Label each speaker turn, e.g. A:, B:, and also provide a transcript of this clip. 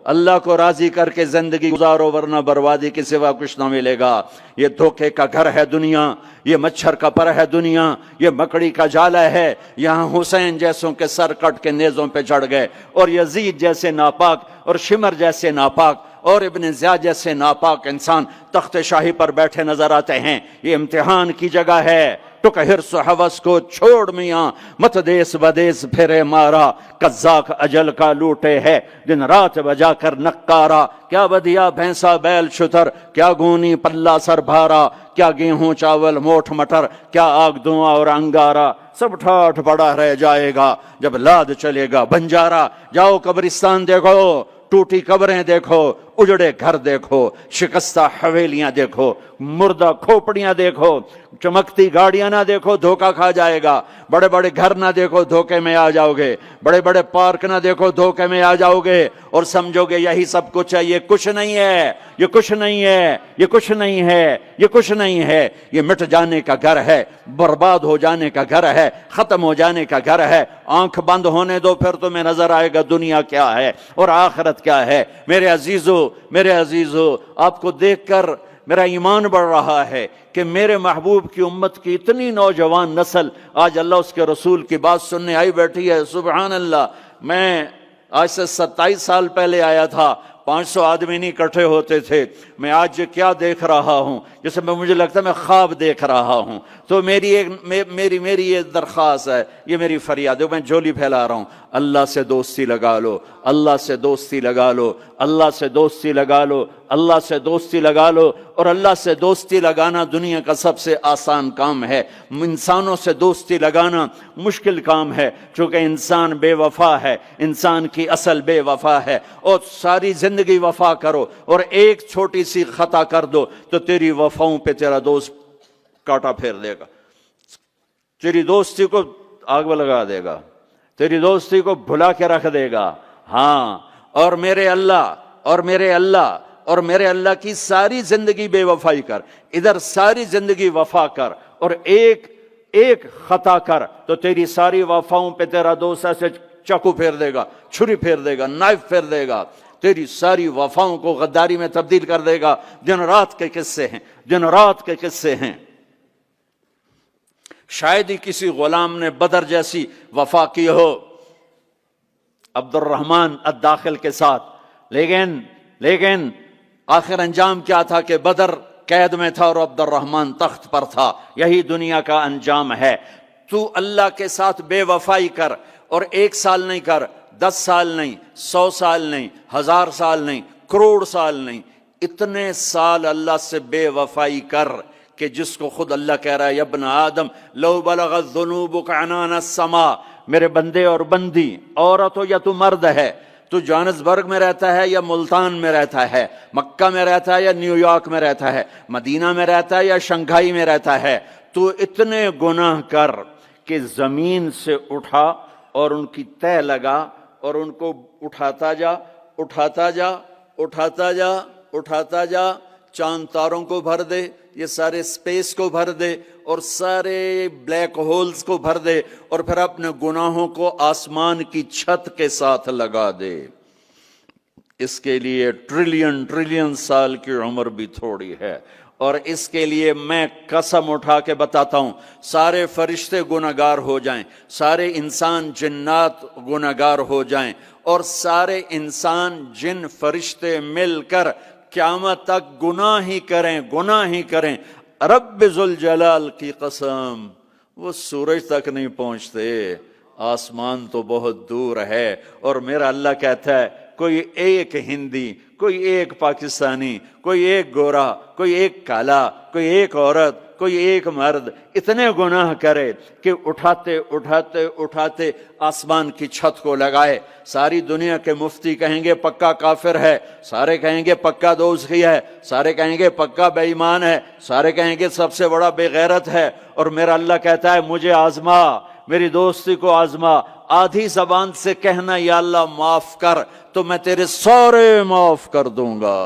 A: اللہ کو راضی کر کے زندگی گزارو ورنہ بربادی کے سوا کچھ نہ ملے گا۔ یہ دھوکے کا گھر ہے دنیا، یہ مچھر کا پر ہے دنیا، یہ مکڑی کا جالا ہے۔ یہاں حسین جیسوں کے سر کٹ کے نیزوں پہ چڑھ گئے، اور یزید جیسے ناپاک اور شمر جیسے ناپاک اور ابن زیاد جیسے ناپاک انسان تخت شاہی پر بیٹھے نظر آتے ہیں۔ یہ امتحان کی جگہ ہے۔ ٹک حرص و ہوس کو چھوڑ میاں، مت دیس بدیس پھرے مارا، قزاق اجل کا لوٹے ہے دن رات بجا کر نکارا۔ کیا بدیا بھینسا بیل شتر، کیا گونی پلہ سر بھارا، کیا گیہوں چاول موٹھ مٹر، کیا آگ دھواں اور انگارا۔ سب ٹھاٹھ پڑا رہ جائے گا جب لاد چلے گا بنجارا۔ جاؤ قبرستان دیکھو، ٹوٹی قبریں دیکھو، اجڑے گھر دیکھو، شکستہ حویلیاں دیکھو، مردہ کھوپڑیاں دیکھو، چمکتی گاڑیاں نہ دیکھو، دھوکہ کھا جائے گا۔ بڑے بڑے گھر نہ دیکھو، دھوکے میں آ جاؤ گے۔ بڑے بڑے پارک نہ دیکھو، دھوکے میں آ جاؤ گے اور سمجھو گے یہی سب کچھ ہے۔ یہ کچھ نہیں ہے، یہ کچھ نہیں ہے، یہ کچھ نہیں ہے، یہ کچھ نہیں ہے۔ یہ مٹ جانے کا گھر ہے، برباد ہو جانے کا گھر ہے، ختم ہو جانے کا گھر ہے۔ آنکھ بند ہونے دو، پھر تمہیں نظر آئے گا دنیا کیا ہے اور آخرت کیا ہے۔ میرے عزیزو، آپ کو دیکھ کر میرا ایمان بڑھ رہا ہے کہ میرے محبوب کی امت کی اتنی نوجوان نسل آج اللہ اس کے رسول کی بات سننے آئی بیٹھی ہے۔ سبحان اللہ۔ میں آج سے 27 سال پہلے آیا تھا، 500 آدمی نہیں اکٹھے ہوتے تھے۔ میں آج کیا دیکھ رہا ہوں جیسے مجھے لگتا ہے میں خواب دیکھ رہا ہوں۔ تو میری یہ درخواست ہے، یہ میری فریاد ہے، میں جھولی پھیلا رہا ہوں۔ اللہ سے دوستی لگا لو، اللہ سے دوستی لگا لو، اللہ سے دوستی لگا لو، اللہ سے دوستی لگا لو۔ اور اللہ سے دوستی لگانا دنیا کا سب سے آسان کام ہے۔ انسانوں سے دوستی لگانا مشکل کام ہے، چونکہ انسان بے وفا ہے، انسان کی اصل بے وفا ہے۔ اور ساری زندگی وفا کرو اور ایک چھوٹی سی خطا کر دو تو تیری وفاؤں پہ تیرا دوست کاٹا پھیر دے گا، تیری دوستی کو آگ میں لگا دے گا، تیری دوستی کو بھلا کے رکھ دے گا۔ ہاں، اور میرے اللہ کی ساری زندگی بے وفائی کر، ادھر ساری زندگی وفا کر اور ایک خطا کر تو تیری ساری وفاؤں پہ تیرا دوست ایسے چاقو پھیر دے گا، چھری پھیر دے گا، نائف پھیر دے گا، تیری ساری وفاؤں کو غداری میں تبدیل کر دے گا۔ دن رات کے قصے ہیں، دن رات کے قصے ہیں۔ شاید ہی کسی غلام نے بدر جیسی وفا کی ہو عبد الرحمن الداخل کے ساتھ، لیکن آخر انجام کیا تھا کہ بدر قید میں تھا اور عبد الرحمن تخت پر تھا۔ یہی دنیا کا انجام ہے۔ تو اللہ کے ساتھ بے وفائی کر، اور 1 سال نہیں کر، 10 سال نہیں، 100 سال نہیں، 1000 سال نہیں، کروڑ سال نہیں، اتنے سال اللہ سے بے وفائی کر کہ جس کو خود اللہ کہہ رہا ہے یا ابن آدم لو بلغت ذنوبک عنان السماء۔ میرے بندے اور بندی، عورت ہو یا تو مرد ہے، تو جوہانسبرگ میں رہتا ہے یا ملتان میں رہتا ہے، مکہ میں رہتا ہے یا نیو یارک میں رہتا ہے، مدینہ میں رہتا ہے یا شنگھائی میں رہتا ہے، تو اتنے گناہ کر کہ زمین سے اٹھا اور ان کی تہ لگا اور ان کو اٹھاتا جا، اٹھاتا جا، اٹھاتا جا، اٹھاتا جا، چاند تاروں کو بھر دے، یہ سارے سپیس کو بھر دے اور سارے بلیک ہولز کو بھر دے، اور پھر اپنے گناہوں کو آسمان کی چھت کے ساتھ لگا دے۔ اس کے لیے ٹریلین سال کی عمر بھی تھوڑی ہے، اور اس کے لیے میں قسم اٹھا کے بتاتا ہوں، سارے فرشتے گناہگار ہو جائیں، سارے انسان جنات گناہگار ہو جائیں، اور سارے انسان جن فرشتے مل کر قیامت تک گناہ ہی کریں، رب ذوالجلال کی قسم وہ سورج تک نہیں پہنچتے، آسمان تو بہت دور ہے۔ اور میرا اللہ کہتا ہے کوئی ایک ہندی، کوئی ایک پاکستانی، کوئی ایک گورا، کوئی ایک کالا، کوئی ایک عورت، کوئی ایک مرد اتنے گناہ کرے کہ اٹھاتے اٹھاتے اٹھاتے آسمان کی چھت کو لگائے، ساری دنیا کے مفتی کہیں گے پکا کافر ہے، سارے کہیں گے پکا دوزخی ہے، سارے کہیں گے پکا بے ایمان ہے، سارے کہیں گے سب سے بڑا بے غیرت ہے، اور میرا اللہ کہتا ہے مجھے آزما، میری دوستی کو آزما، آدھی زبان سے کہنا یا اللہ معاف کر تو میں تیرے سارے معاف کر دوں گا۔